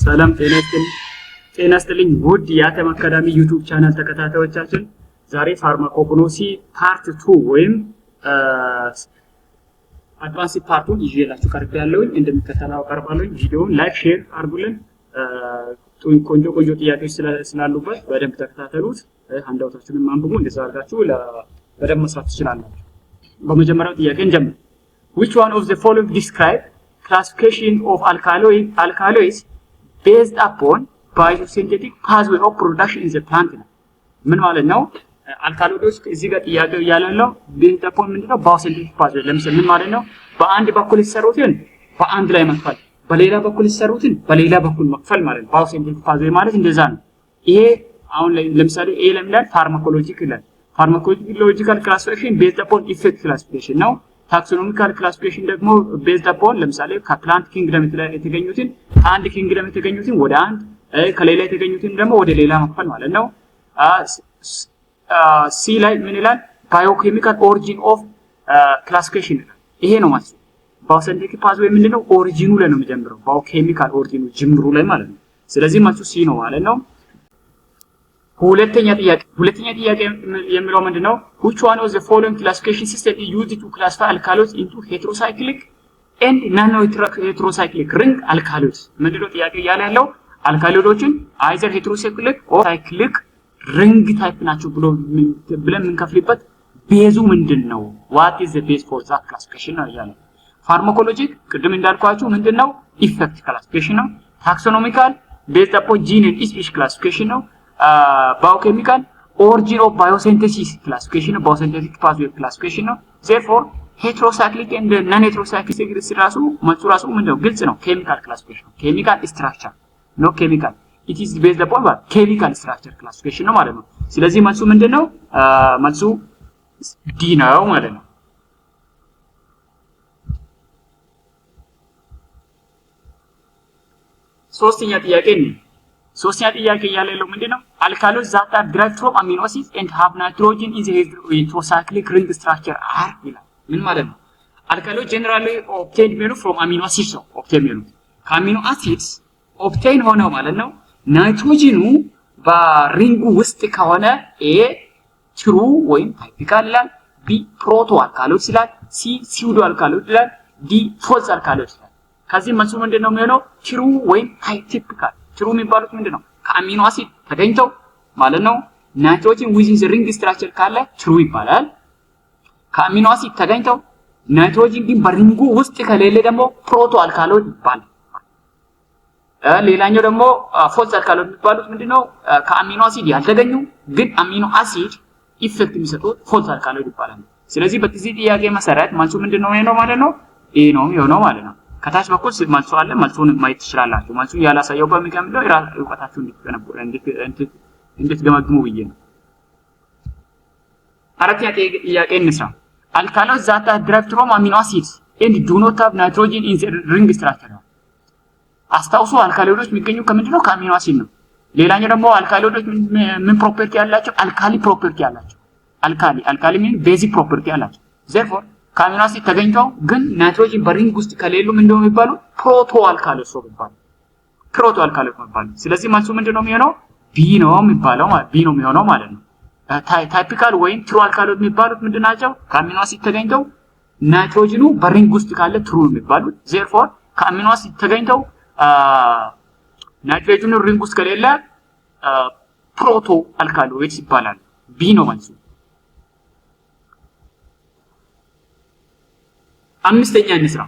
ሰላም ጤና ይስጥልኝ ውድ የአተም አካዳሚ ዩቲዩብ ቻናል ተከታታዮቻችን ዛሬ ፋርማኮግኖሲ ፓርት 2 ወይም አድቫንስ ፓርቱን ይዤላችሁ ቀርቤያለሁ። እንደሚከተለው አቀርባለሁ። ቪዲዮውን ላይክ ሼር አድርጉልን። ቆንጆ ጥያቄዎች ስላሉበት በደንብ ተከታተሉት። ሃንዳውታችሁንም አንብቡ። እንደዛ አድርጋችሁ በደንብ መስራት ትችላላችሁ። በመጀመሪያው ጥያቄ እንጀምር። Which one of the following describe classification of alkaloids based upon biosynthetic pathway of production in the plant? ምን ማለት ነው? አልካሎይዶች እዚህ ጋር ጥያቄው ያለው based upon ምንድነው? biosynthetic pathway ለምሳሌ ምን ማለት ነው? በአንድ በኩል ይሰሩትን በአንድ ላይ መክፈል፣ በሌላ በኩል ይሰሩትን በሌላ በኩል መክፈል ማለት ነው። biosynthetic pathway ማለት እንደዛ ነው። ይሄ አሁን ለምሳሌ ኤ ለሚላል ፋርማኮሎጂካል ይላል። ፋርማኮሎጂካል ክላሲፊኬሽን based upon effect classification ነው። ታክሶኖሚካል ክላሲፊኬሽን ደግሞ based upon ለምሳሌ ከፕላንት ኪንግደም የተገኙትን አንድ ኪንግደም የተገኙትን ወደ አንድ ከሌላ የተገኙትን ደግሞ ወደ ሌላ መክፈል ማለት ነው። ሲ ላይ ምን ይላል? ባዮኬሚካል ኦሪጂን ኦፍ ክላሲፊኬሽን ይሄ ነው ማለት ነው። ባዮሲንቴቲክ ፓዝዌይ ምንድነው? ኦሪጂኑ ላይ ነው የሚጀምረው። ባዮኬሚካል ኦሪጂኑ ጅምሩ ላይ ማለት ነው። ስለዚህ ማለት ሲ ነው ማለት ነው። ሁለተኛ ጥያቄ የሚለው ምንድነው? which one of the following classification system is used to classify alkaloids into heterocyclic and non-heterocyclic ring alkaloids? ምንድነው ጥያቄው ያለው? አልካሎይዶችን either heterocyclic or cyclic ring type ናቸው ብለን የምንከፍልበት ቤዙ ምንድነው? what is the base for that classification ነው ያለው። ፋርማኮሎጂክ ቅድም እንዳልኳችሁ ምንድነው? effect classification ነው። ታክሶኖሚካል based upon gene and species classification ነው። biochemical origin of biosynthesis classification, biosynthetic pathway classification ነው። therefore heterocyclic and non-heterocyclic ራሱ ምንድነው? ግልጽ ነው። chemical classification chemical structure no chemical it is based upon what chemical structure classification ነው ማለት ነው። ስለዚህ መልሱ ምንድነው? መልሱ ዲ ነው ማለት ነው። ሶስተኛ ጥያቄ ያለው ምንድነው? alkaloids that are derived from amino acids and have nitrogen in the heterocyclic ring structure are ይላል። ምን ማለት ነው? alkaloids generally obtained from amino acids ነው obtained ከአሚኖ አሲድስ obtain ሆነው ማለት ነው። ናይትሮጂኑ በሪንጉ ውስጥ ከሆነ ኤ ትሩ ወይም ታይፒካል ይላል፣ ቢ ፕሮቶ አልካሎይድስ ይላል፣ ሲ ሲውዶ አልካሎይድስ ይላል፣ ዲ ፎልስ አልካሎይድስ ይላል። ከዚህ መልሱ ምንድነው የሚሆነው? ትሩ ወይም ታይፒካል። ትሩ የሚባሉት ምንድነው? ከአሚኖ አሲድ ተገኝተው ማለት ነው። ናይትሮጂን ዊዝን ዘ ሪንግ ስትራክቸር ካለ ትሩ ይባላል። ከአሚኖ አሲድ ተገኝተው ናይትሮጂን ግን በሪንጉ ውስጥ ከሌለ ደግሞ ፕሮቶ አልካሎይድ ይባላል። ሌላኛው ደግሞ ፎልስ አልካሎይድ የሚባሉት ምንድነው? ከአሚኖ አሲድ ያልተገኙ ግን አሚኖ አሲድ ኢፌክት የሚሰጡት ፎልስ አልካሎይድ ይባላል። ስለዚህ በዚህ ጥያቄ መሰረት መልሱ ምንድነው የሚሆነው ማለት ነው? ኤ ነው የሚሆነው ማለት ነው። ከታች በኩል መልሱ አለ። መልሱን ማየት ትችላላችሁ። መልሱን ያላሳየው በሚገምለው እውቀታችሁ እንድትገመግሙ ብዬ ነው። አራተኛ ጥያቄ እንስራ። alkaloids that are derived from amino acids and do not have nitrogen in the ring structure. አስታውሱ አልካሎይዶች የሚገኙ ከምንድነው? ከአሚኖ አሲድ ነው። ሌላኛው ደግሞ አልካሎይዶች ምን ፕሮፐርቲ ያላቸው? አልካሊ ፕሮፐርቲ ያላቸው። አልካሊ ምን ቤዚክ ፕሮፐርቲ ያላቸው። therefore ከአሚኖ አሲድ ተገኝተው ግን ናይትሮጂን በሪንግ ውስጥ ከሌሉ ምንድነው የሚባሉ? ፕሮቶ አልካሎይድስ ይባላሉ። ስለዚህ መልሱ ምንድነው የሚሆነው? ቢ ነው የሚሆነው ማለት ነው። ታይፒካል ወይም ትሩ አልካሎይድ የሚባሉት ምንድናቸው? ከአሚኖ አሲድ ተገኝተው ናይትሮጂኑ በሪንግ ውስጥ ካለ ትሩ የሚባሉት። therefore ከአሚኖ አሲድ ተገኝተው ናይትሮጂኑ ሪንግ ውስጥ ከሌለ ፕሮቶ አልካሎይድስ ይባላል። ቢ ነው መልሱ። አምስተኛ እንስራ።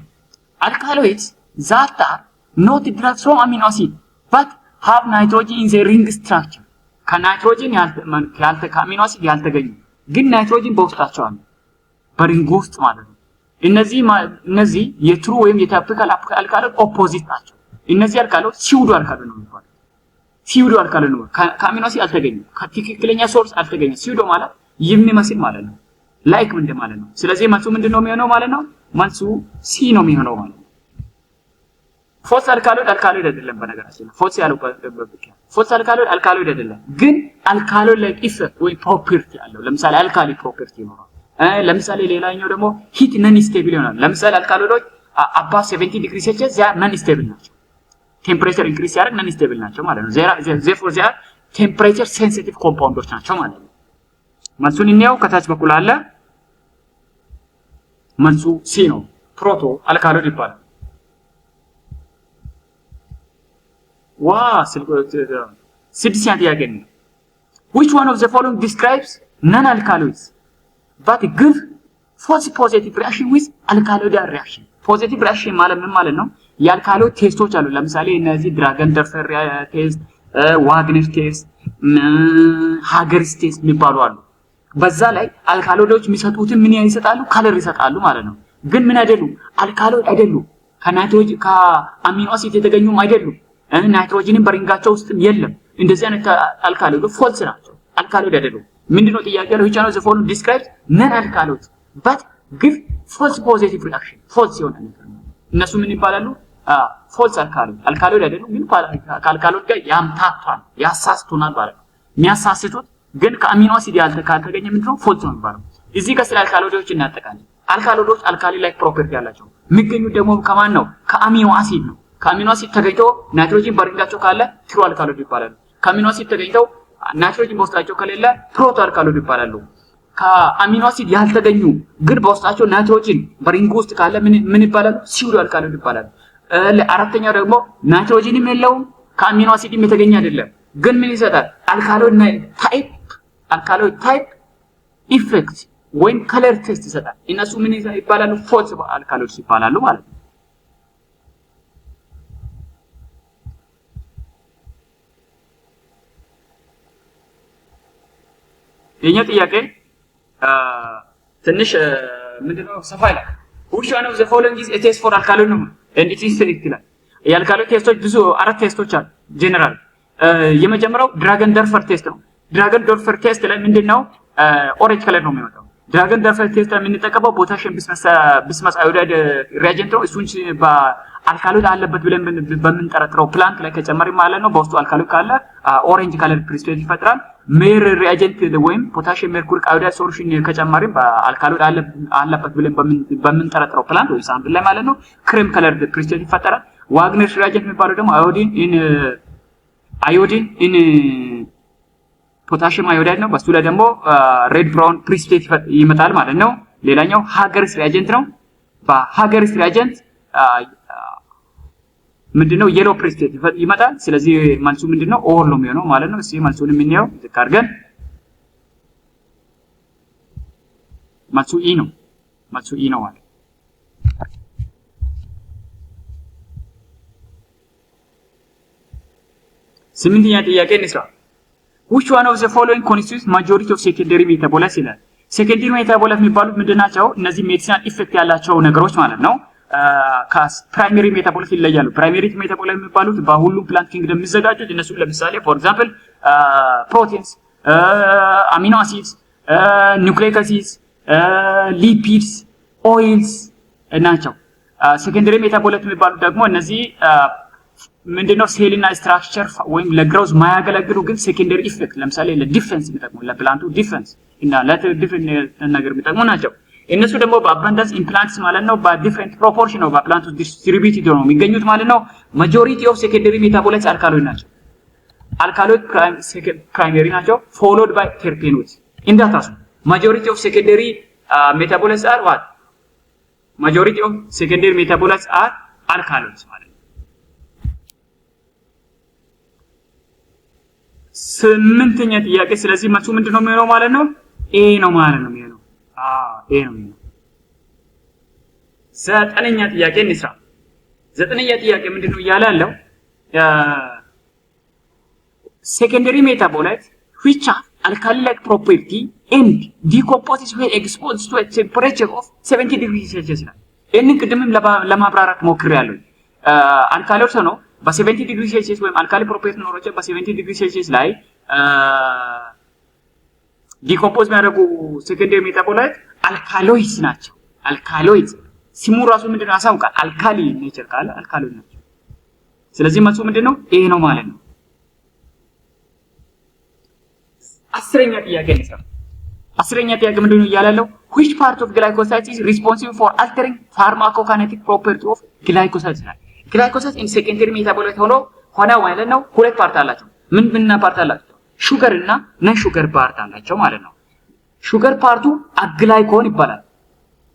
alkaloids that are not derived from amino acid but have nitrogen in the ring structure ከናይትሮጂን ከአሚኖ አሲድ ያልተገኙ ግን ናይትሮጂን በውስጣቸው አለ በሪንግ ውስጥ ማለት ነው። እነዚህ የትሩ ወይም የታይፒካል አልካሎይድ ኦፖዚት ናቸው። እነዚህ አልካሎይድ ሲውዶ አልካሎይድ ነው የሚባለው። ሲውዶ አልካሎይድ ነው ከአሚኖ አሲድ አልተገኙ፣ ከትክክለኛ ሶርስ አልተገኘ። ሲውዶ ማለት የሚመስል ማለት ነው፣ ላይክ ምንድን ማለት ነው። ስለዚህ መልሱ ምንድነው የሚሆነው ማለት ነው? መልሱ ሲ ነው የሚሆነው ማለት ነው። ፎልስ አልካሎይድ አይደለም። በነገራችን ፎልስ ያለው ፎልስ አልካሎይድ አይደለም፣ ግን አልካሎይድ ላይ ኢፌክት ወይ ፕሮፐርቲ አለው። ለምሳሌ አልካሊ ፕሮፐርቲ ይኖራል። ለምሳሌ ሌላኛው ደግሞ ሂት ነን ስቴብል ይሆናል። ለምሳሌ አልካሎይዶች አባ 70 ዲግሪ ሴልሺየስ ያ ነን ስቴብል ናቸው። ቴምፕሬቸር ኢንክሪዝ ሲያደርግ ነን ስቴብል ናቸው ማለት ነው። therefore they are temperature sensitive ኮምፓውንዶች ናቸው ማለት ነው። መልሱን እንየው። ከታች በኩል አለ። መልሱ ሲ ነው። ፕሮቶ አልካሎይድ ይባላል። ስድስተኛ ጥያቄ ነው። which one of the following describes non-alkaloids but give false positive reaction with alkaloid reaction? ፖዚቲቭ ሪአክሽን ማለት ምን ማለት ነው? የአልካሎይድ ቴስቶች አሉ። ለምሳሌ እነዚህ ድራገን ደርፈር ቴስት፣ ዋግነር ቴስት፣ ሃገርስ ቴስት የሚባሉ አሉ። በዛ ላይ አልካሎይዶች የሚሰጡትን ምን ይሰጣሉ? ከለር ይሰጣሉ ማለት ነው። ግን ምን አይደሉም? አልካሎይድ አይደሉም። ከናይትሮጅን ከአሚኖ አሲድ የተገኙም አይደሉም። ናይትሮጅንን በሪንጋቸው ውስጥም የለም። እንደዚህ አይነት አልካሎይዶች ፎልስ ናቸው። አልካሎይድ አይደሉም። ምንድነው ጥያቄው? which one of the following describes non-alkaloids but give false positive reaction? false ይሆናል። እነሱ ምን ይባላሉ? false አልካሎይድ አይደሉም፣ ግን ከአልካሎይድ ጋር ያምታቷል፣ ያሳስቱናል ማለት ነው። የሚያሳስቱት ግን ከአሚኖ አሲድ ያልተገኘ ምንድነው? false ነው የሚባለው። እዚህ ጋር ስለ አልካሎይዶች እናጠቃለን። አልካሎይዶች አልካሊ ላይክ ፕሮፐርቲ ያላቸው የሚገኙት ደግሞ ከማን ነው? ከአሚኖ አሲድ ነው። ከአሚኖ አሲድ ተገኝተው ናይትሮጅን በሪንጋቸው ካለ ትሩ አልካሎይድ ይባላሉ። ከአሚኖ አሲድ ተገኝተው ናይትሮጅን በውስጣቸው ከሌለ ፕሮቶ አልካሎይድ ይባላሉ። ከአሚኖ አሲድ ያልተገኙ ግን በውስጣቸው ናይትሮጅን በሪንግ ውስጥ ካለ ምን ይባላሉ? ሲውዶ አልካሎይድ ይባላሉ። አራተኛው ደግሞ ናይትሮጅንም የለውም ከአሚኖ አሲድም የተገኘ አይደለም፣ ግን ምን ይሰጣል? አልካሎይድ ታይፕ ኢፌክት ወይም ከለር ቴስት ይሰጣል። እነሱ ምን ይባላሉ? ፎልስ አልካሎይድስ ይባላሉ ማለት ነው። የኛ ጥያቄ ትንሽ ምንድነው ሰፋ ይላል። which one of the following is a test for alkaloid and it is select ይላል። የአልካሎይድ ቴስቶች ብዙ 4 ቴስቶች አሉ ጀነራል። የመጀመሪያው ድራገን ደርፈር ቴስት ነው። ድራገን ደርፈር ቴስት ላይ ምንድነው? ኦሬንጅ ከለር ነው የሚወጣው። ድራገን ደርፈር ቴስት ላይ የምንጠቀመው ፖታሺየም ቢስመስ አዮዳይድ ሪአጀንት ነው። እሱን በአልካሎይድ አለበት ብለን በምንጠረጥረው ፕላንት ላይ ከጨመሪ ማለት ነው። በውስጡ አልካሎይድ ካለ ኦሬንጅ ከለር ፕሪስፔክት ይፈጥራል። ሜር ሪአጀንት ወይም ፖታሺየም ሜርኩሪክ አዮዳይድ ሶሉሽን ከጨመሪም በአልካሎይድ አለበት ብለን በምንጠረጥረው ፕላንት ወይ ሳምፕል ላይ ማለት ነው ክሬም ከለር ፕሪስፔክት ይፈጠራል። ዋግነር ሪአጀንት የሚባለው ደግሞ አዮዲን ኢን ፖታሺየም አዮዳይድ ነው። በሱ ላይ ደግሞ ሬድ ብራውን ፕሪስፔክት ይመጣል ማለት ነው። ሌላኛው ሃገርስ ሪአጀንት ነው። በሃገርስ ሪአጀንት ምንድነው? የሎ ፕሪስፔክት ይመጣል። ስለዚህ መልሱ ምንድነው? ኦር ነው የሚሆነው ማለት ነው። እስኪ መልሱን የምንየው ዝካርገን መልሱ ኢ ነው። መልሱ ኢ ነው ማለት ስምንተኛ ጥያቄ እንስራ። which one of the following constitutes majority of secondary metabolites ይላል። ሴኮንደሪ ሜታቦላይት የሚባሉት ምንድናቸው? እነዚህ ሜዲሲናል ኢፌክት ያላቸው ነገሮች ማለት ነው። ከፕራይመሪ ሜታቦላይት ይለያሉ። ፕራይመሪ ሜታቦላይት የሚባሉት በሁሉም ፕላንት ኪንግደም የሚዘጋጁት እነሱ ለምሳሌ ፎር ኤግዛምፕል ፕሮቲንስ፣ አሚኖ አሲድስ፣ ኒውክሌይክ አሲድስ፣ ሊፒድስ፣ ኦይልስ ናቸው። ሴኮንደሪ ሜታቦላይት የሚባሉት ደግሞ እነዚህ ምንድነው? ሴልና ስትራክቸር ወይም ለግሮዝ ማያገለግሉ ግን ሴኮንደሪ ኢፌክት ለምሳሌ ለዲፌንስ የሚጠቅሙ ለፕላንቱ ዲፌንስ እና ለዲፌንስ ነገር የሚጠቅሙ ናቸው። እነሱ ደግሞ በአባንዳንስ ኢምፕላንትስ ማለት ነው በዲፈረንት ፕሮፖርሽን ነው በፕላንት ውስጥ ዲስትሪቢዩትድ ነው የሚገኙት ማለት ነው። ማጆሪቲ ኦፍ ሴኮንደሪ ሜታቦላይትስ አልካሎይድ ናቸው። አልካሎይድ ፕራይመሪ ናቸው ፎሎድ ባይ ተርፔኖይድስ። እንዳታሱ ማጆሪቲ ኦፍ ሴኮንደሪ ሜታቦላይትስ አር ዋት? ማጆሪቲ ኦፍ ሴኮንደሪ ሜታቦላይትስ አር አልካሎይድስ ማለት ነው። ስምንተኛ ጥያቄ ስለዚህ መልሱ ምንድነው የሚሆነው ማለት ነው? ኤ ነው ማለት ነው የሚሆነው። ይሄ ነው። ዘጠነኛ ጥያቄ እንስራ። ዘጠነኛ ጥያቄ ምንድነው እያለ ያለው? ሴኮንደሪ ሜታቦላይት which have alkali-like property and decomposes when exposed to a temperature of 70 degrees Celsius ይላል። ይሄንን ቅድምም ለማብራራት ሞክሬያለሁ። አልካሎይድ ነው በ70 ዲግሪ ሴልሺየስ ወይም አልካሊ ፕሮፐርቲ ኖሮች በ70 ዲግሪ ሴልሺየስ ላይ ዲኮምፖዝ የሚያደርጉ ሴኮንደሪ ሜታቦላይት አልካሎይድስ ናቸው። አልካሎይድ ሲሙ ራሱ ምንድነው ያሳውቃል። አልካሊ ኔቸር ካለ አልካሎይድ ናቸው። ስለዚህ መልሱ ምንድነው? ኤ ነው ማለት ነው። አስረኛ ጥያቄ ነው። አስረኛ ጥያቄ ምንድነው እያላለው? which part of glycosides is responsible for altering pharmacokinetic property of glycosides? ግላይኮሳይድ ኢን ሴኬንደሪ ሜታቦላይት ሆነ ማለት ነው ሁለት ፓርት አላቸው ምን ፓርት አላቸው ሹገር እና ነን ሹገር ፓርት አላቸው ማለት ነው ሹገር ፓርቱ አግላይኮን ይባላል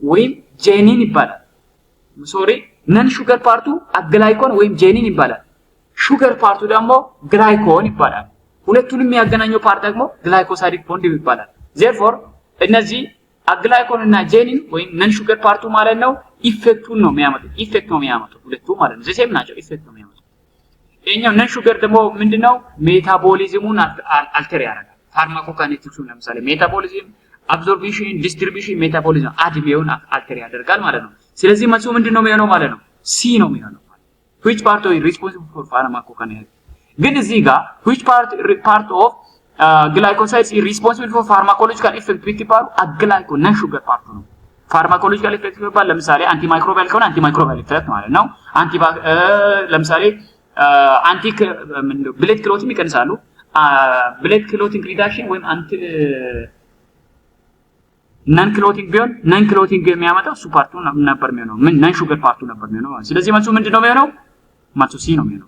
ወይም ጄኒን ይባላል ሶሪ ነን ሹገር ፓርቱ አግላይኮን ወይም ጄኒን ይባላል ሹገር ፓርቱ ደግሞ ግላይኮን ይባላል ሁለቱንም የሚያገናኘው ፓርት ደግሞ ግላይኮሳይዲክ ቦንድ ይባላል therefore እነዚህ አግላይኮን እና ጄኒን ወይም ነን ሹገር ፓርቱ ማለት ነው ኢፌክቱን ነው የሚያመጡት ሁለቱ ማለት ነው ዘሴም ናቸው ኢፌክት ነው የሚያመጡት የኛው ነን ሹገር ደግሞ ምንድነው ሜታቦሊዝሙን አልተር ያደርጋል ፋርማኮካይኔቲክሱን ለምሳሌ ሜታቦሊዝም አብዞርፕሽን ዲስትሪቢዩሽን ሜታቦሊዝም አድሜውን አልተር ያደርጋል ማለት ነው ስለዚህ መልሱ ምንድነው የሚሆነው ማለት ነው ሲ ነው የሚሆነው which part is responsible for pharmacokinetics ግን እዚህ ጋር which part of glycosides is responsible for pharmacological effect ቢባሉ አግላይኮ ነን ሹገር ፓርቱ ነው ፋርማኮሎጂካል ኢፌክት ቢባል ለምሳሌ አንቲ ማይክሮባል ከሆነ አንቲ ማይክሮባል ኢፌክት ማለት ነው ለምሳሌ አንቲ ብለድ ክሎቲንግ ይቀንሳሉ ብለድ ክሎቲንግ ሪዳክሽን ወይም አንቲ ነን ክሎቲንግ ቢሆን ነን ክሎቲንግ የሚያመጣው እሱ ፓርቱ ነበር የሚሆነው ምን ነን ሹገር ፓርቱ ነበር የሚሆነው ስለዚህ መልሱ ምንድነው የሚሆነው መልሱ ሲ ነው የሚሆነው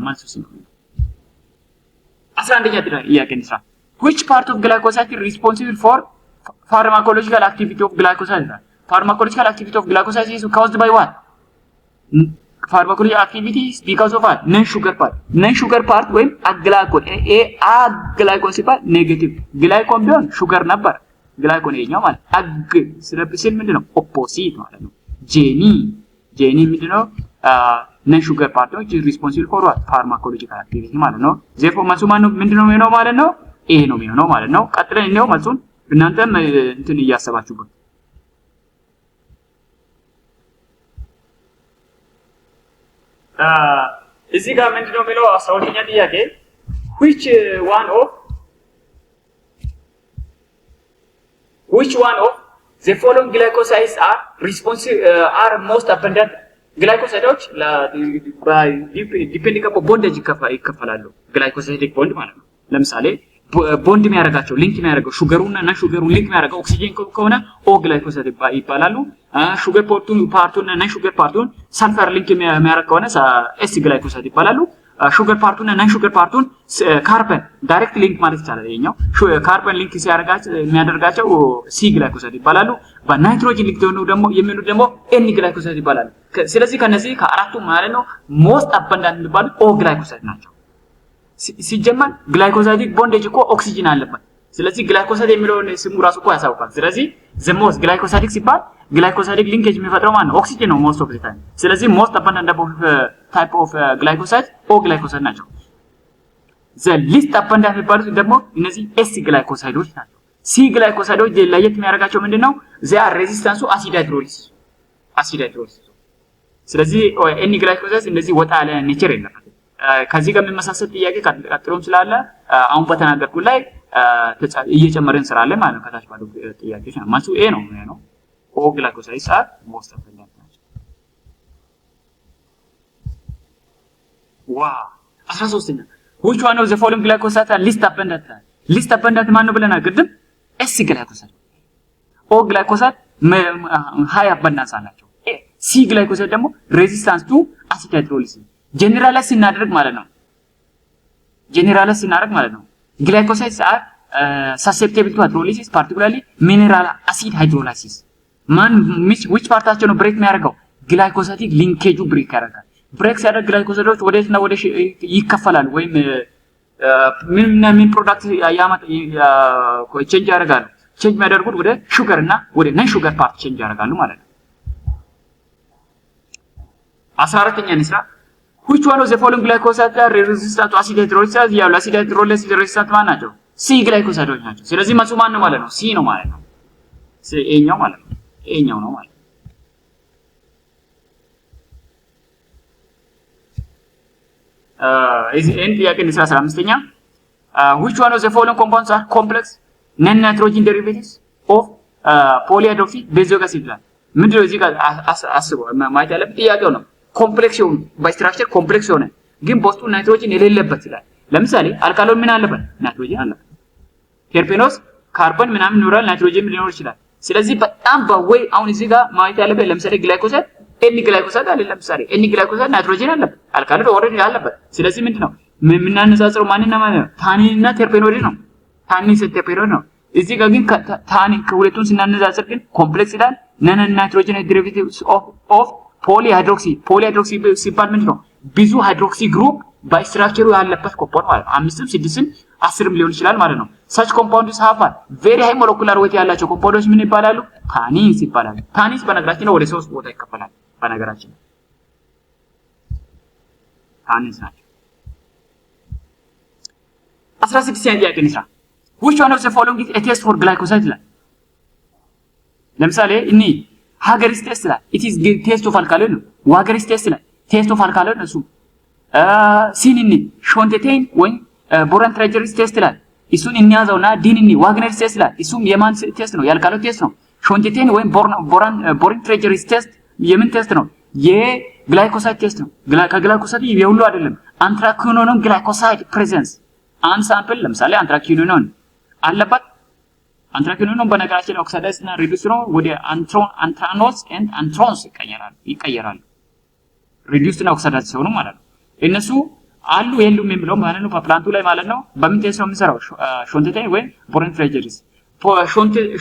መልሱ ሲ ነው 11ኛ ጥያቄ እንስራ which part of glycoside is responsible for pharmacological activity of glycoside pharmacological activity of glycoside is caused by what pharmacological activity is because of what non sugar part ወይም አግላይኮን አግላይኮን ሲባል ኔጌቲቭ ግላይኮን ቢሆን ሹገር ነበር ግላይኮን ይሄኛው ማለት አግ ስለብስል ምንድነው ኦፖዚት ማለት ነው ጄኒ ምንድነው ነን ሹገር ፓርት ነው ሪስፖንሲብል ፎር ዋት ፋርማኮሎጂካል አክቲቪቲ ማለት ነው ዜፎ መልሱ ምንድነው የሚሆነው ማለት ነው ይሄ ነው የሚሆነው ማለት ነው ቀጥለን ነው መልሱን እናንተም እንትን እያሰባችሁበት እዚህ ጋር ምንድነው የሚለው 12ኛ ጥያቄ which one of the following glycosides are most abundant ግላይኮሳይዶች ዲፔንዲንግ አፖን ቦንዴጅ ይከፈላሉ ግላይኮሳይዲክ ቦንድ ማለት ነው ለምሳሌ ቦንድ የሚያደርጋቸው ሊንክ የሚያደርገው ሹገሩና እና ሹገሩን ሊንክ የሚያደርገው ኦክሲጅን ከሆነ ኦ ግላይኮሳይድ ይባላሉ ሹገር ፓርቱን እና ሹገር ፓርቱን ሰልፈር ሊንክ የሚያደርግ ከሆነ ኤስ ግላይኮሳይድ ይባላሉ ሹገር ፓርቱን እና ሹገር ፓርቱን ካርበን ዳይሬክት ሊንክ ማለት ይቻላል ይሄኛው ካርበን ሊንክ የሚያደርጋቸው ሲ ግላይኮሳይድ ይባላሉ በናይትሮጂን ሊንክ ደግሞ የሚሉ ደግሞ ኤን ግላይኮሳይድ ይባላሉ ስለዚህ ከነዚህ ከአራቱ ማለት ነው ሞስት አባንዳንት የሚባሉት ኦ ግላይኮሳይድ ናቸው ሲጀመር ግላይኮሳይዲክ ቦንዴጅ እኮ ኦክሲጅን አለበት ስለዚህ ግላይኮሳይድ የሚለውን ስሙ ራሱ እኮ ያሳውቃል ስለዚህ ዘሞስ ግላይኮሳይዲክ ሲባል ግላይኮሳይዲክ ሊንኬጅ የሚፈጥረው ማን ነው ኦክሲጅን ነው ሞስት ኦፍ ዘ ታይም ስለዚህ ሞስት አባንዳንት ታይፕ ኦፍ ግላይኮሳይድ ኦ ግላይኮሳይድ ናቸው ዘ ሊስት አባንዳንት የሚባሉት ደግሞ እነዚህ ኤስ ግላይኮሳይዶች ናቸው ሲ ግላይኮሳይዶች ለየት የሚያደርጋቸው ምንድነው ዚያ ሬዚስታንሱ አሲድ ሃይድሮሊሲስ ስለዚህ ኤኒ ግላይኮሳይድ እንደዚህ ወጣ ያለ ኔቸር የለበትም ከዚህ ጋር የሚመሳሰል ጥያቄ ቀጥሎም ስላለ አሁን በተናገርኩት ላይ እየጨመረን ስራለን ማለት ነው ከታች ባለው ጥያቄዎች ነው ማሱ ኤ ነው ኦ ግላይኮሳይድ ሳት ሞስት አባንዳንት ናቸው 13ኛ which one of the following glycosides are least abundant ማን ነው ብለናል ቅድም ኤስ ግላይኮሳይድ ኦ ግላይኮሳይድ ሃይ አባንዳንስ አላቸው ሲ ግላይኮሳይድ ደግሞ ሬዚስታንስ ቱ አሲድ ሃይድሮሊሲስ ጀነራላይዝ እናደርግ ማለት ነው glycosides are susceptible to hydrolysis particularly mineral acid hydrolysis which partaቸው ነው ብሬክ የሚያደርገው ግላይኮሳይዲክ ሊንኬጁ ብሬክ ያደርጋል ብሬክ ሲያደርግ ግላይኮሳይዶች ወደና ወደ ይከፈላሉ ወይም ምን ፕሮዳክት ቼንጅ ያደርጋሉ ቼንጅ የሚያደርጉት ወደ ሹገር እና ወደ ነን ሹገር ፓርት ቼንጅ ያደርጋሉ ማለት ነው 14ኛ ንስራ which one of the following glycosides are resistant to acid hydrolysis ያው ለአሲድ ሃይድሮሊሲስ resistant ማን ናቸው ሲ ግላይኮሳይዶች ናቸው ስለዚህ መልሱ ማን ነው ማለት ነው ሲ ነው ማለት ነው ኤኛው ማለት ነው ኤኛው ነው ማለት ነው ኤን ጥያቄ ንስራ 15ኛ which one of the following compounds are complex non nitrogen derivatives of polyhydroxy benzoic ይላል ምንድነው እዚህ ጋር አስበው ማለት ያለበት ጥያቄው ነው ኮምፕሌክስ ይሁን በስትራክቸር ኮምፕሌክስ ሆነ ግን በውስጡ ናይትሮጂን የሌለበት ይላል ለምሳሌ አልካሎን ምን አለበት ናይትሮጂን አለበት ቴርፔኖስ ካርቦን ምናምን ኖራል ናይትሮጂን ሊኖር ይችላል ስለዚህ በጣም በወይ አሁን እዚህ ጋር ማለት ያለበት ለምሳሌ ግላይኮሳይድ ኤን ግላይኮሳይድ አለ ለምሳሌ ኤን ግላይኮሳይድ ናይትሮጅን አለበት አልካሎይድ ኦሬዲ አለበት ስለዚህ ምንድነው ምናነጻጽረው ማንና ማለት ነው ታኒንና ተርፔኖይድ ነው ታኒን ተርፔኖይድ ነው እዚህ ጋር ግን ታኒን ከሁለቱም ስናነጻጽር ግን ኮምፕሌክስ ይላል ነን ናይትሮጅን ዴሪቬቲቭስ ኦፍ ፖሊሃይድሮክሲ ሲባል ምንድነው ብዙ ሃይድሮክሲ ግሩፕ ባይስትራክቸሩ ያለበት ኮምፓውንድ ማለት ነው 5 6 10 ሊሆን ይችላል ማለት ነው such compounds have very high molecular weight ያላቸው ኮምፓውንዶች ምን ይባላሉ ታኒንስ ይባላሉ ታኒንስ በነገራችን ወደ 3 ቦታ ይከፈላል በነገራችን ታኒንስ ናቸው 16 ጥያቄ እንስራ which one of the following is a test for glycoside ይላል ለምሳሌ እኒ ሃገሪስ ቴስት ይላል it is test of alkaline ነው ዋገሪስ ቴስት ይላል test of alkaline ነው ሲኒኒ ሾንቴቴን ወይ ቦራን ትራጀሪስ ቴስት ይላል እሱን እንያዘውና ዲኒኒ ዋግነር ቴስት ይላል እሱም የማን ቴስት ነው የአልካሎይድ ቴስት ነው ሾንቴቴን ወይ ቦራን ትራጀሪስ ቴስት የምን ቴስት ነው የግላይኮሳይድ ቴስት ነው ከግላይኮሳይድ የሁሉ አይደለም አንትራኪኖን ግላይኮሳይድ ፕሬዘንስ አንድ ሳምፕል ለምሳሌ አንትራኪኖን አለበት አንትራኪኖን በነገራችን ኦክሲዳይዝ እና ሪዱስ ነው ወደ አንትራኖስ ኤንድ አንትሮንስ ይቀየራሉ ሪዱስ እና ኦክሲዳይዝ ሲሆኑ ማለት ነው እነሱ አሉ የሉም የሚለው ማለት ነው በፕላንቱ ላይ ማለት ነው በምን ቴስት ነው የሚሰራው ሾንቴቴን ወይ ቦራን ትራጀሪስ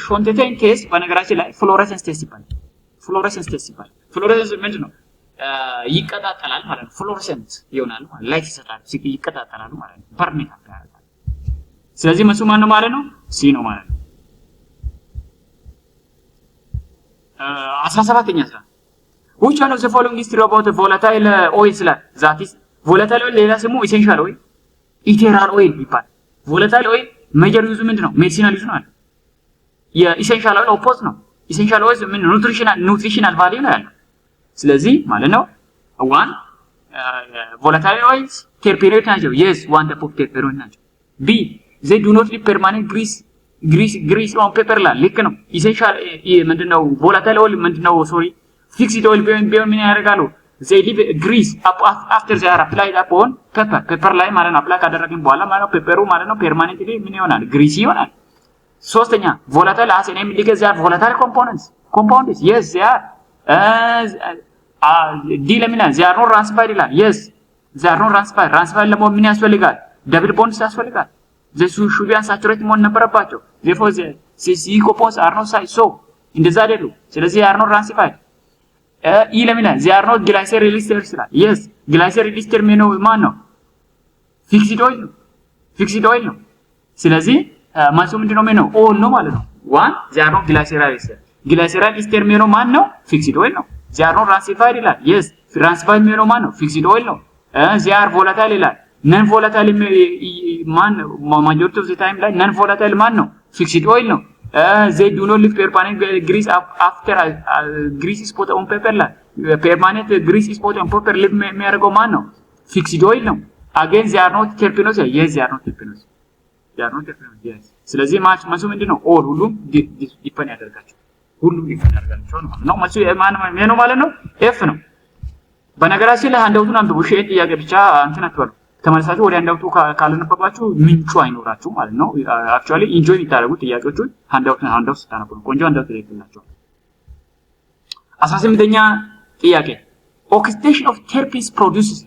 ሾንቴቴን ቴስት በነገራችን ላይ ፍሎረሰንስ ቴስት ይባላል ፍሎረሰንስ ምንድነው ይቀጣጣላል ማለት ነው ፍሎረሰንት ይሆናል ማለት ላይት ይሰጣል ይቀጣጣላል ማለት ነው በርሜት ያደርጋል ስለዚህ መልሱ ማን ነው ማለት ነው ሲ ነው ማለት ነው 17ኛ ስራ which one of the following is true about volatile oils that is volatile oil ሌላ ስሙ essential oil ኢቴራል ኦይል ይባላል volatile oil ሜጀር ዩዙ ምንድነው ሜዲሲናል ዩዝ ነው አለ የኢሴንሻል ኦይል ኦፖዝ ነው ኢሴንሻል ኦይል ምን ኑትሪሽናል ቫልዩ ነው ያለው ስለዚህ ማለት ነው ዋን volatile oils terpenoid ናቸው yes one type of terpenoid ናቸው b they do not leave permanent grease on paper ላይ ልክ ነው ኢሴንሻል ምንድነው volatile oil ምንድነው ሶሪ fixed oil ቢሆን ምን ያደርጋሉ they leave grease after they are applied upon paper ላይ ማለት ነው አፕላይ ካደረግን በኋላ ማለት ነው ፔፐሩ ማለት ነው permanently ምን ይሆናል greasy ይሆናል ሶስተኛ volatile as name indicates they are volatile compounds yes they are ዲ ለሚና they are not rancified ይላል yes they are not rancified ለመሆን ምን ያስፈልጋል double bonds ያስፈልጋል they should be unsaturated መሆን ነበረባቸው therefore the compounds are not so እንደዛ አይደሉ ስለዚህ they are not rancified ኢ ለሚና they are not glycer releasers ይላል yes glycer releaser ማን ነው fixed oil ነው ስለዚህ ማሱ ምንድነው ነው ኦል ነው ማለት ነው ዋን they are not glycer releaser ማን ነው fixed oil ነው they are not rancified ይላል yes rancified ማን ነው fixed oil ነው they are volatile ይላል non volatile ማን majority of the time ላይ non volatile ማን ነው fixed oil ነው they do not leave permanent grease after grease spot on paper ላይ permanent grease spot on paper leave የሚያደርገው ማን ነው fixed oil ነው again they are not terpenoids yes they are not terpenoids yes ስለዚህ ማሱ ምንድነው ኦል ሁሉም ዲፔንድ ያደርጋቸው ሁሉም ዲፔንድ ያደርጋቸው ነው ማሱ ማን ነው ማለት ነው ኤፍ ነው በነገራችን ላይ አንዳውቱን አንብቡ ሼት ጥያቄ ብቻ እንትን አትበሉ ተመልሳችሁ ወደ አንዳውቱ ካልነበባችሁ ምንጩ አይኖራችሁ ማለት ነው አክቹአሊ ኢንጆይ የምታደርጉት ጥያቄዎቹን አንዳውት ስታነቡ ቆንጆ አንዳውት ይደርግላችሁ 18ኛ ጥያቄ oxidation of terpenes produces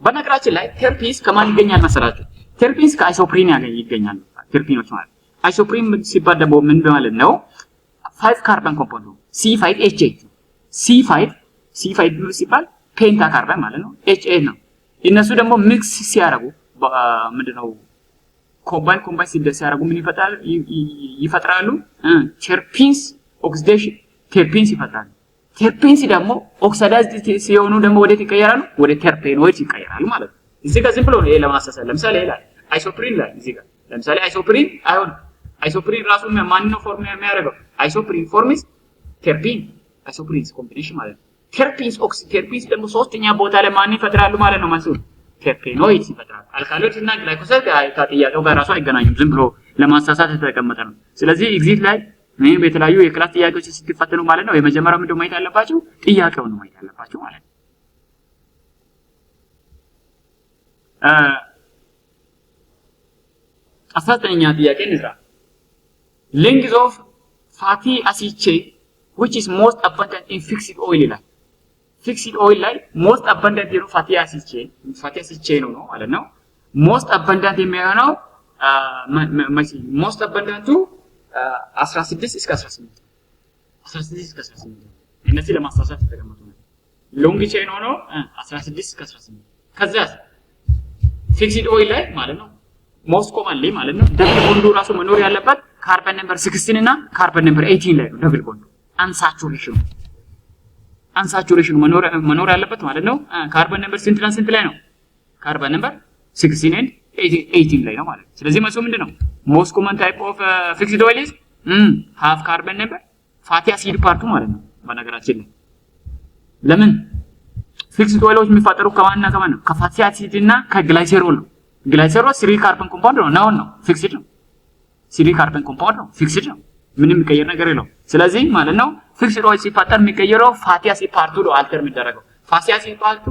በነገራችን ላይ terpenes ከማን ይገኛል መሰላችሁ terpenes ከአይሶፕሪን ይገኛል terpenes ማለት አይሶፕሪን ሲባል ደግሞ ምን ማለት ነው 5 ካርበን ኮምፓውንድ ነው C5H8 C5 ሲባል ፔንታ ካርበን ማለት ነው HA ነው እነሱ ደግሞ ሚክስ ሲያረጉ ምንድነው ኮምባይን ሲያረጉ ምን ይፈጥራሉ terpenes oxidation terpenes ይፈጥራሉ terpenes ደግሞ ኦክሲዳይዝድ ሲሆኑ ደግሞ ወዴት ይቀየራሉ ወደ terpenoids ይቀየራሉ ማለት ነው እዚህ ጋር ዝም ብሎ ነው ለማሳሰል ለምሳሌ ይላል አይሶፕሪን ላይ እዚህ ጋር ለምሳሌ አይሶፕሪን አይሆን አይሶፕሪን ራሱ ማን ነው ፎርም የሚያደርገው አይሶፕሪን ፎርምስ terpene አይሶፕሪንስ ኮምቢኔሽን ማለት ነው terpenes ደግሞ ሶስተኛ ቦታ ላይ ማን ይፈጥራሉ ማለት ነው ማለት ነው terpenoids ይፈጥራሉ አልካሎይድ እና ግላይኮሳይድ ከጥያቄው ጋር ራሱ አይገናኙም ዝም ብሎ ለማሳሳት የተቀመጠ ነው ስለዚህ ኤግዚት ላይ ምን በተለያዩ የክላስ ጥያቄዎች ሲፈተኑ ማለት ነው የመጀመሪያው ምንድነው ማየት ያለባችሁ ጥያቄውን ነው ማየት ያለባችሁ ማለት ነው 19ኛ ጥያቄ እንስራ length of fatty acid chain which is most abundant in fixed oil ይላል fixed oil ላይ most abundant የሆነው fatty acid chain ነው ማለት ነው most abundant የሚሆነው most abundant 16 እስከ 18 እነዚህ ለማሳሳት የተቀመጡ ነው ሎንግ ቼን ሆኖ 16 እስከ 18 ከዛ fixed oil ላይ ማለት ነው most commonly ማለት ነው ደብል ቦንዱ ራሱ መኖር ያለበት ካርበን ነምበር 16 እና ካርበን ነምበር 18 ላይ ነው ደብል ቦንዱ unsaturation መኖር ያለበት ማለት ነው ካርበን ነምበር ስንት ላይ ነው ካርበን ነምበር 16 and 18 ላይ ነው ማለት ነው ስለዚህ መልሱ ምንድነው most common type of fixed oil is half carbon number fatty acid ፓርቱ ማለት ነው በነገራችን ላይ ለምን fixed oils የሚፈጠሩ ከማንና ከማን ነው ከፋቲ አሲድ እና ከግላይሴሮል ነው ግላይሴሮል 3 ካርበን ኮምፓውንድ ነው fixed ነው 3 ካርበን ኮምፓውንድ ነው fixed ነው ምንም የሚቀየር ነገር የለውም ስለዚህ ማለት ነው fixed oil ሲፈጠር የሚቀየረው ፋቲ አሲድ ፓርቱ ነው አልተር የሚደረገው ፋቲ አሲድ ፓርቱ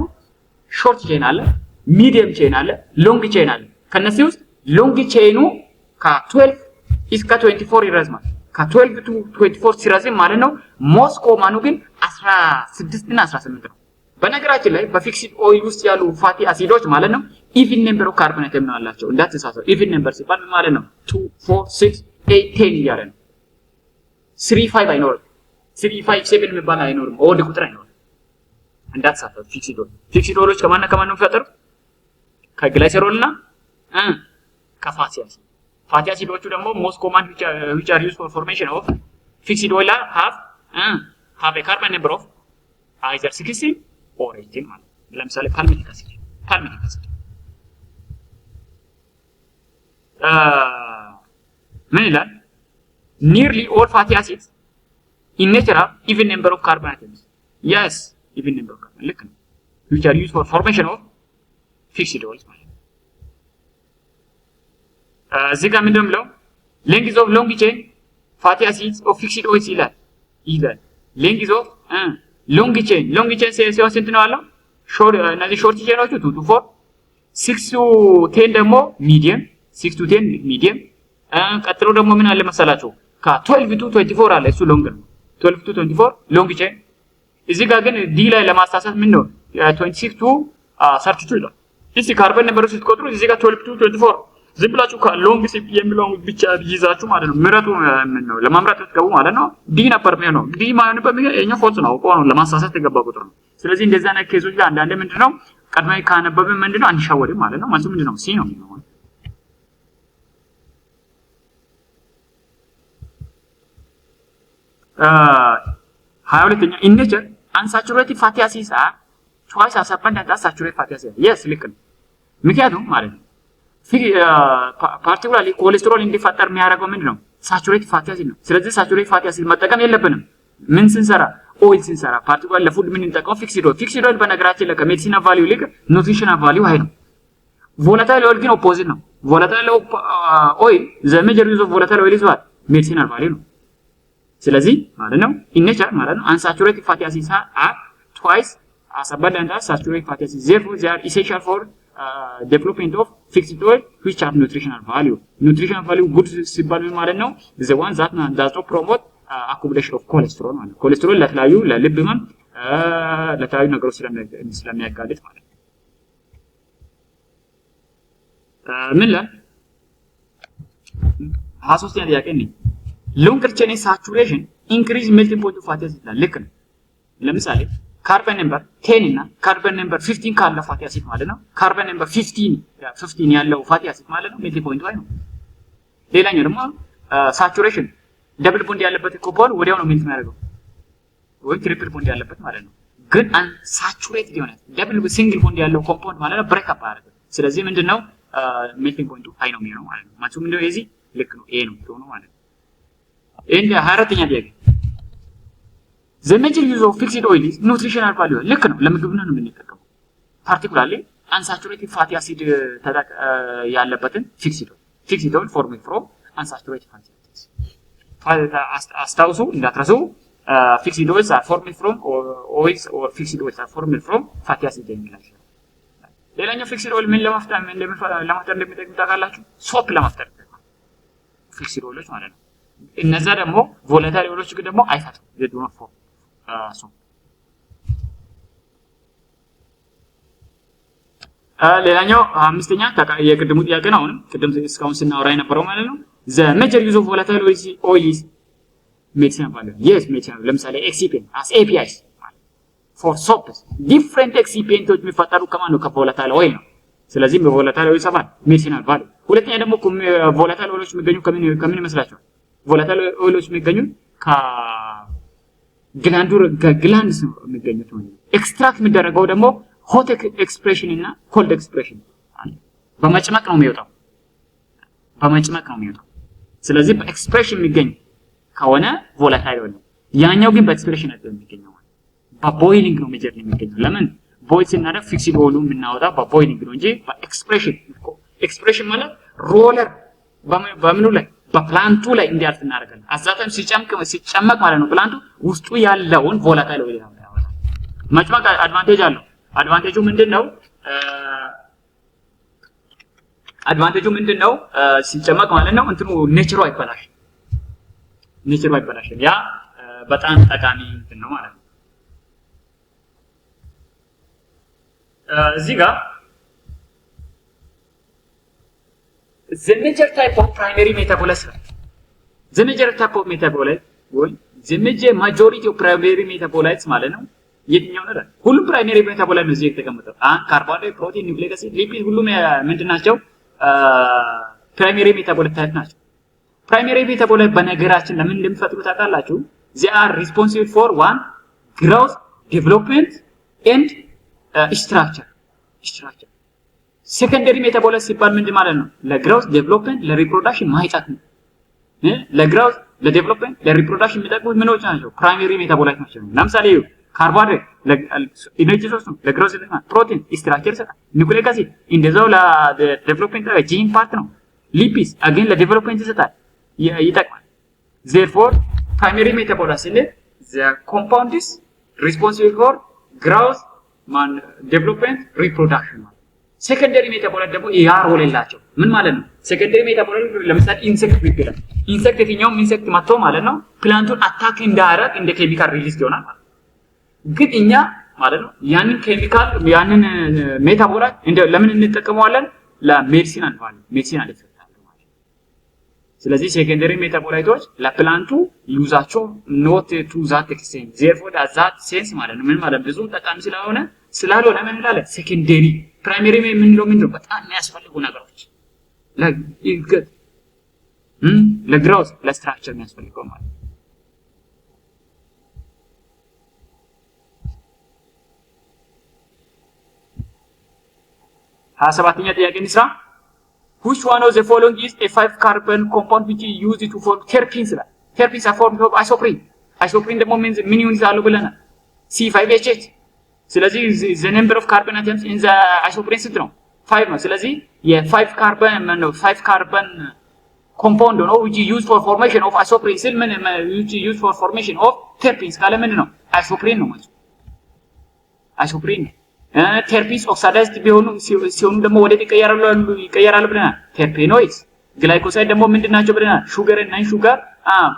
ሾርት ቼን አለ ሚዲየም ቼን አለ ሎንግ ቼን አለ ከነዚህ ውስጥ ሎንግ ቼኑ ከ12 እስከ 24 ይረዝማል ከ12 to 24 ሲረዝም ማለት ነው ሞስት ኮማኑ ግን 16 እና 18 ነው በነገራችን ላይ በፊክስድ ኦይል ውስጥ ያሉ ፋቲ አሲዶች ማለት ነው ኢቭን ነምበር ኦፍ ካርበን አተም ነው አላቸው እንዳትሳሳቱ ኢቭን ነምበር ሲባል ማለት ነው 2 4 6 8 10 እያለ ነው 3 5 አይኖርም 3 5 7 የሚባል አይኖርም ኦድ ቁጥር አይኖርም እንዳትሳሳቱ ፊክስድ ኦይሎች ከማን ነው የሚፈጠሩ ከግላይሰሮል እና ከፋቲ አሲድ ፋቲ አሲዶቹ ደግሞ most common which are used for formation of fixed oil have a carbon number of either 16 or 18 ማለት ለምሳሌ palmitic acid ምን ይላል nearly all fatty acids in nature have even number of carbon atoms yes even number of carbon ልክ ነው which are used for formation of fixed oils ማለት እዚህ ጋር ምንድነው ብለው length of long chain fatty acids of fixed oils ይላል length of long chain ሲሆን ስንት ነው አለው እነዚህ ሾርት ቼኖቹ 2 to 4 6 to 10 ደግሞ ሚዲየም 6 to 10 ሚዲየም ቀጥሎ ደግሞ ምን አለ መሰላችሁ ከ12 to 24 አለ እሱ ሎንግ ነው 12 to 24 ሎንግ ቼን እዚህ ጋር ግን ዲ ላይ ለማስተሳሰብ ምን ነው 26 to 32 ይላል እዚህ ካርበን ነምበሩ ስትቆጥሩ እዚህ ጋር 12 to 24 ዝም ብላችሁ ከሎንግ ሲፕ የሚለው ብቻ ይዛችሁ ማለት ነው ምረጡ ምን ነው ለማምራት ተገቡ ማለት ነው ዲ ነበር ነው ዲ ማለት በሚገኘው ፎልስ ነው ቆኖ ለማሳሳት ተገባ ቁጥር ነው ስለዚህ እንደዛ አይነት ኬዞች ላይ አንዳንዴ ምንድነው ቀድመይ ካነበብን ምንድነው አንሻወድም ማለት ነው ማለት ምንድነው ሲ ነው የሚሆነው 22ኛ in nature unsaturated fatty acids are twice as abundant as saturated fatty acids yes ልክ ነው ምክንያቱም ማለት ነው ፓርቲኩላርሊ ኮሌስትሮል እንዲፈጠር የሚያደርገው ምንድነው ሳቹሬትድ ፋቲ አሲድ ነው ስለዚህ ሳቹሬትድ ፋቲ አሲድ መጠቀም የለብንም ምን ስንሰራ ኦይል ስንሰራ ፓርቲኩላር ለፉድ ምን እንጠቀም ፊክስድ ኦይል በነገራችን ላይ ከሜዲሲናል ቫልዩ ይልቅ ኑትሪሽናል ቫልዩ ሃይ ነው ቮላታይል ኦይል ግን ኦፖዚት ነው ቮላታይል ኦይል ዘ ሜጀር ዩዝ ኦፍ ቮላታይል ኦይል ኢዝ ዋት ሜዲሲናል ቫልዩ ነው ስለዚህ ማለት ነው ኢን ኔቸር ማለት ነው unsaturated fatty acids are twice as abundant as saturated fatty acids therefore they are essential for development of fixed oil which have nutritional value good ሲባል ማለት ነው the one that does not promote accumulation of cholesterol ማለት ኮሌስትሮል ለተለያዩ ለልብ ህመም ለተለያዩ ነገሮች ስለሚያጋልጥ ማለት ነው ምን ላይ 23ኛ ጥያቄ ነው longer chain saturation increase melting point of fatty acid ልክ ነው ለምሳሌ ካርበን ነምበር 10 እና ካርበን ነምበር 15 ካለ ፋቲ አሲድ ማለት ነው ካርበን ነምበር 15 ያለው ፋቲ አሲድ ማለት ነው ሜልቲንግ ፖይንቱ ሃይ ነው ሌላኛው ደግሞ ሳቹሬሽን ደብል ቦንድ ያለበት ኮምፓውንድ ወዲያው ነው ሜልት የሚያደርገው ወይ ትሪፕል ቦንድ ያለበት ማለት ነው ግን አንሳቹሬትድ የሆነ ደብል ሲንግል ቦንድ ያለው ኮምፓውንድ ማለት ነው ብሬክ አፕ ያደርጋል ስለዚህ ምንድነው ሜልቲንግ ፖይንቱ ሃይ ነው የሚሆነው ማለት ነው ማለት ምንድነው የዚህ ልክ ነው ኤ ነው የሚሆነው ማለት ነው እንደ 24ኛ ጥያቄ the major use of fixed oil is nutritional value ልክ ነው ለምግብና ነው የምንጠቀመው particularly unsaturated fatty acid ያለበትን fixed oil formed from unsaturated fatty acids አስታውሱ እንዳትረሱ fixed oils are formed from oils or fixed oils are formed from fatty acid የሚላቸው ሌላኛው fixed oil ምን ለማፍጠር እንደሚጠቅም ታውቃላችሁ ሶፕ ለማፍጠር fixed oils ማለት ነው እነዛ ደግሞ volatile oils ግን ደግሞ አይፈቱም they do not form ሌላኛው አምስተኛ የቅድሙ ጥያቄ ነው። አሁንም ቅድም እስካሁን ስናወራ የነበረው ማለት ነው። the major use of volatile oil is medicinal value. Yes, medicinal. ለምሳሌ excipient as APIs for soaps different excipienቶች የሚፈጠሩ ከማን ነው? ከቮላታይል ኦይል ነው። ስለዚህ በቮላታይል ኦይል ይሰፋል medicinal value። ሁለተኛ ደግሞ ቮላታይል ኦይሎች የሚገኙ ከምን ይመስላችኋል? ቮላታይል ኦይሎች የሚገኙ ከግላንድስ ነው የሚገኙት ማለት ነው። ኤክስትራክት የሚደረገው ደግሞ ሆት ኤክስፕሬሽን እና ኮልድ ኤክስፕሬሽን በመጭመቅ ነው የሚወጣው። ስለዚህ በኤክስፕሬሽን የሚገኝ ከሆነ ቮላታይል ኦይል ነው። ያኛው ግን በኤክስፕሬሽን አይደለም የሚገኘው፣ በቦይሊንግ ነው ሜጀር የሚገኘው። ለምን ቦይል ስናደርግ ፊክስድ ኦይሉ የምናወጣው በቦይሊንግ ነው እንጂ በኤክስፕሬሽን። ኤክስፕሬሽን ማለት ሮለር በምኑ ላይ በፕላንቱ ላይ እንዲያልፍ እናደርጋለን። አዛታም ሲጨመቅ ማለት ነው ፕላንቱ ውስጡ ያለውን ቮላታይል ኦይል ያወጣል። መጭመቅ አድቫንቴጅ አለው። አድቫንቴጁ ምንድነው? ሲጨመቅ ማለት ነው እንትኑ ኔቸሩ አይበላሽም። ያ በጣም ጠቃሚ እንትን ነው ማለት ነው። እዚህ ጋር the major type of primary metabolites the major type of metabolites ወይ the major majority of primary metabolites ማለት ነው የትኛው ነው? ሁሉም ፕራይመሪ ሜታቦላይት ነው እዚህ የተቀመጠው። ካርቦሃይድሬት፣ ፕሮቲን፣ ኒውክሊክ አሲድ፣ ሊፒድ ሁሉም ምንድናቸው? ፕራይመሪ ሜታቦላይት ታይፕ ናቸው። ፕራይመሪ ሜታቦላይት በነገራችን ለምን እንደሚፈጥሩ ታውቃላችሁ? they are responsible for one growth, development and structure. ሴኮንደሪ ሜታቦላይት ሲባል ምንድን ማለት ነው? ለግሮውዝ ዴቨሎፕመንት ለሪፕሮዳክሽን ማይጠቅሙ ለግሮውዝ ለዴቨሎፕመንት ለሪፕሮዳክሽን የሚጠቅሙት ምኖች ናቸው? ፕራይመሪ ሜታቦላይት ናቸው። ለምሳሌ ካርቦሃይድሬት ኢነርጂ ሶርስ ነው፣ ለግሮውዝ ይጠቅማል። ፕሮቲን ስትራክቸር ይሰጣል። ኒውክሊክ አሲድ እንደዛው ለዴቨሎፕመንት ጂን ፓርት ነው። ሊፒድስ አገን ለዴቨሎፕመንት ይሰጣል፣ ይጠቅማል። therefore primary metabolites in the compounds responsible for growth, development, reproduction. ሴኮንደሪ ሜታቦላይት ደግሞ ሮል የላቸው። ምን ማለት ነው? ሴኮንደሪ ሜታቦላይት ለምሳሌ ኢንሴክት ቢገኝ ኢንሴክት የትኛውም ኢንሴክት መጥቶ ማለት ነው ፕላንቱን አታክ እንዳያረግ እንደ ኬሚካል ሪሊዝ ይሆናል ማለት ነው። ግን እኛ ማለት ነው ያንን ኬሚካል ያንን ሜታቦላይት ለምን እንጠቀመዋለን? ለሜዲሲናል ቫልዩ ሜዲሲናል ኢፌክት አለው ማለት ነው። ስለዚህ ሴኮንደሪ ሜታቦላይቶች ለፕላንቱ ዩዛቸው ኖት ቱ ዛት ኤክስቴንት therefore that sense ማለት ነው ምን ማለት ብዙ ጠቃሚ ስላልሆነ ምን እንላለን? ሴኮንደሪ ፕራይመሪ የምንለው ምንድነው? በጣም የሚያስፈልጉ ነገሮች ለእድገት ለግሮዝ ለስትራክቸር የሚያስፈልገው ማለት ነው። 27ኛ ጥያቄ እንስራ። which one of the following is a 5 carbon compound which is used to form terpenes? terpenes are formed of isoprene. isoprene ደግሞ ምን ዩኒት አለው ብለናል? C5H8። ስለዚህ the number of carbon atoms in the isoprene ስንት ነው? 5 ነው። ስለዚህ የ5 carbon compound ነው which is used for formation of isoprene ስል ምን which is used for formation of terpenes ካለ ምንድን ነው? isoprene ነው ማለት ነው። isoprene terpenes oxidized ሲሆኑ ደግሞ ወደ ይቀየራሉ ብለናል። terpenoids ግላይኮሳይድ ደግሞ ምንድናቸው ብለናል? ሹገር እና ሹገር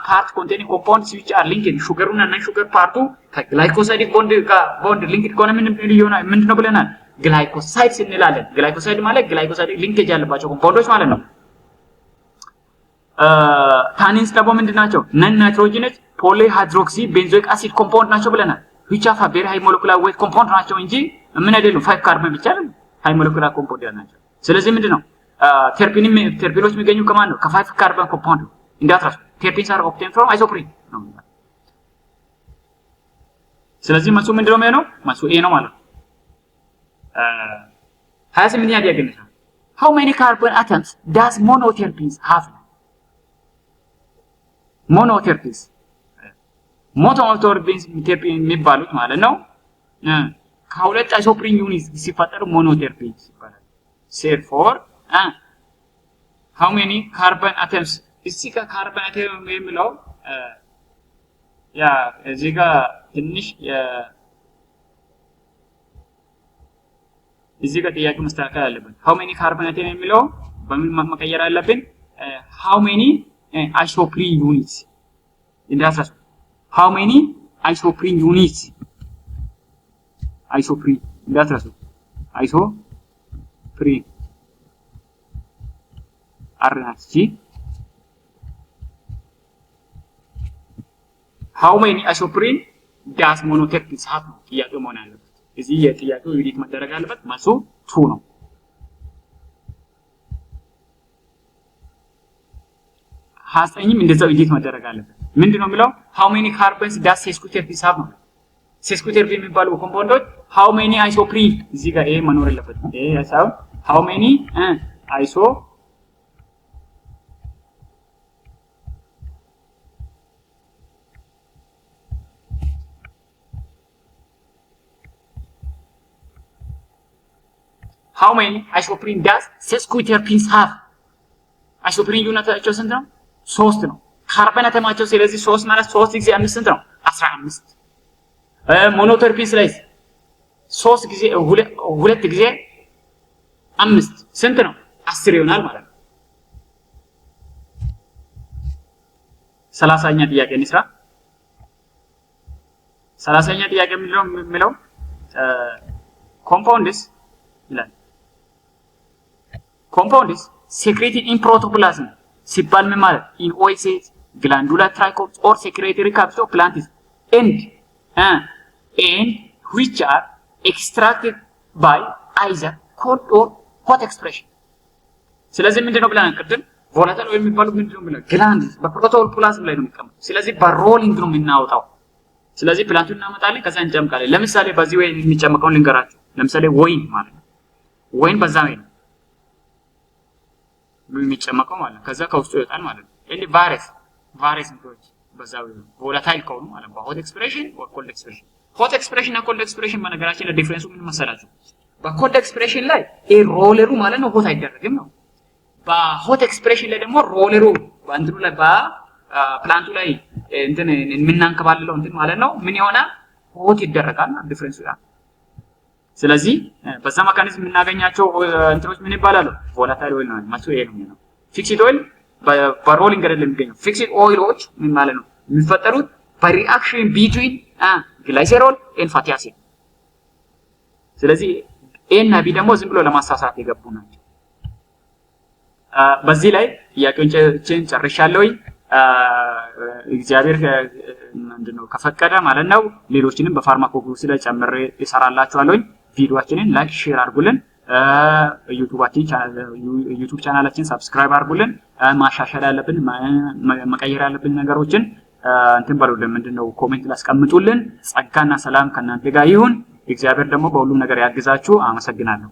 part containing compounds which are linked ሹገሩ እና ሹገር ፓርቱ ከግላይኮሳይድ ቦንድ ሊንክድ ከሆነ ምንድነው ብለናል? ግላይኮሳይድስ እንላለን። ግላይኮሳይድ ማለት ግላይኮሳይድ ሊንኬጅ ያለባቸው ኮምፓውንዶች ማለት ነው። ታኒንስ ደግሞ ምንድናቸው? ነን ናይትሮጂነስ ፖሊሃይድሮክሲ ቤንዞይክ አሲድ ኮምፓውንድ ናቸው ብለናል። which are very high molecular weight compound ናቸው እንጂ ምን አይደሉም 5 ካርበን ብቻ አይደለም high molecular compound ናቸው። ስለዚህ ምንድነው terpenes የሚገኙ ከማን ነው? ከ5 ካርበን ኮምፓውንድ ነው። እንዳትረሱ terpenes are obtained from isoprene ነው። ስለዚህ መልሱ ምንድነው የሚሆነው? መልሱ ኤ ነው ማለት ነው። 28ኛ ጥያቄ ነው። how many carbon atoms does monoterpenes have? monoterpenes ሞኖተርፔንስ የሚባሉት ማለት ነው ከሁለት አይሶፕሪን ዩኒት ሲፈጠሩ ሞኖተርፔንስ ይባላል። therefore how many carbon atoms እዚህ ጋር ካርበን አተም የሚለው እዚህ ጋር ትንሽ እዚህ ጋር ጥያቄ መስተካከል አለበት። how many carbon atom የሚለው በምን መቀየር አለብን? how many isoprene units እንዳሳስ how many isoprene units isoprene እንዳትረሱ isoprene R G. How many isoprene does monoterpenes have? ጥያቄው መሆን አለበት። እዚህ የጥያቄው ዩኒት መደረግ አለበት። መልሱ 2 ነው። ሀሳኝም እንደዛው ዩኒት መደረግ አለበት። ምንድነው የሚለው? how many carbons does sesquiterpenes have ነው። sesquiterpene የሚባሉ ኮምፓውንዶች how many isoprene እዚህ ጋር ይሄ መኖር አለበት። ይሄ ሀሳብ how many iso how many isoprene does sesquiterpenes have? isoprene ዩኒታቸው ስንት ነው? 3 ነው። ካርበን አተማቸው ስለዚህ 3 ማለት 3 ጊዜ 5 ስንት ነው? 15። ሞኖተርፒንስ ላይ 3 ጊዜ 2 ጊዜ 5 ስንት ነው? 10 ይሆናል ማለት ነው። 30ኛ ጥያቄ እንስራ። 30ኛ ጥያቄ የሚለው compounds ይላል። compounds secreted in protoplasm ሲባል ምን ማለት? in oocytes, glandular trichomes or secretory cavities of plants and which are extracted by either cold or hot expression. ስለዚህ ምንድነው ብለን አንቀጥል? volatile oil የሚባሉ ምንድነው ብለን glands በፕሮቶፕላዝም ላይ ነው የሚቀመጡት። ስለዚህ በሮሊንግ ነው የምናወጣው። ስለዚህ ፕላንቱን እናመጣለን ከዛ እንጨምቃለን። ለምሳሌ በዚህ ወይ የሚጨመቀውን ልንገራችሁ። ለምሳሌ ወይን ማለት ነው። ወይን በዛ ወይ ነው የሚጨመቀው ማለት ነው። ከዛ ከውስጡ ይወጣል ማለት ነው። እንዴ ቫሪየስ እንትኖች በዛ ወይ ነው volatile ከሆኑ ማለት ነው። hot expression or cold expression. hot expression እና cold expression በነገራችን ላይ ዲፈረንሱ ምን መሰላችሁ? በcold expression ላይ ሮለሩ ማለት ነው ሆት አይደረግም ነው። በhot expression ላይ ደግሞ ሮለሩ በእንትኑ ላይ ፕላንቱ ላይ እንትን የምናንከባልለው እንትን ማለት ነው ምን ይሆናል? ሆት ይደረጋል ማለት ዲፈረንሱ ያ። ስለዚህ በዛ መካኒዝም የምናገኛቸው እንትኖች ምን ይባላሉ? volatile oil ነው ማለት ይሄ ነው። fixed oil በሮሊንግ አይደለም የሚገኘው። fixed oilዎች ምን ማለት ነው? የሚፈጠሩት በሪአክሽን ቢትዊን ግላይሴሮል ኤንድ ፋቲ አሲድ። ስለዚህ ኤ እና ቢ ደግሞ ዝም ብሎ ለማሳሳት የገቡ ናቸው። በዚህ ላይ ጥያቄዎችን ጨርሻለሁኝ። እግዚአብሔር ምንድነው ከፈቀደ ማለት ነው ሌሎችንም በፋርማኮግኖሲ ላይ ጨምሬ እሰራላችኋለሁ። ቪዲዮአችንን ላይክ ሼር አድርጉልን። ዩቲዩብ ቻናላችን ሰብስክራይብ አድርጉልን። ማሻሻል ያለብን መቀየር ያለብን ነገሮችን እንትን በሉልን። ምንድነው ኮሜንት ላስቀምጡልን። ጸጋና ሰላም ከእናንተ ጋር ይሁን። እግዚአብሔር ደግሞ በሁሉም ነገር ያግዛችሁ። አመሰግናለሁ።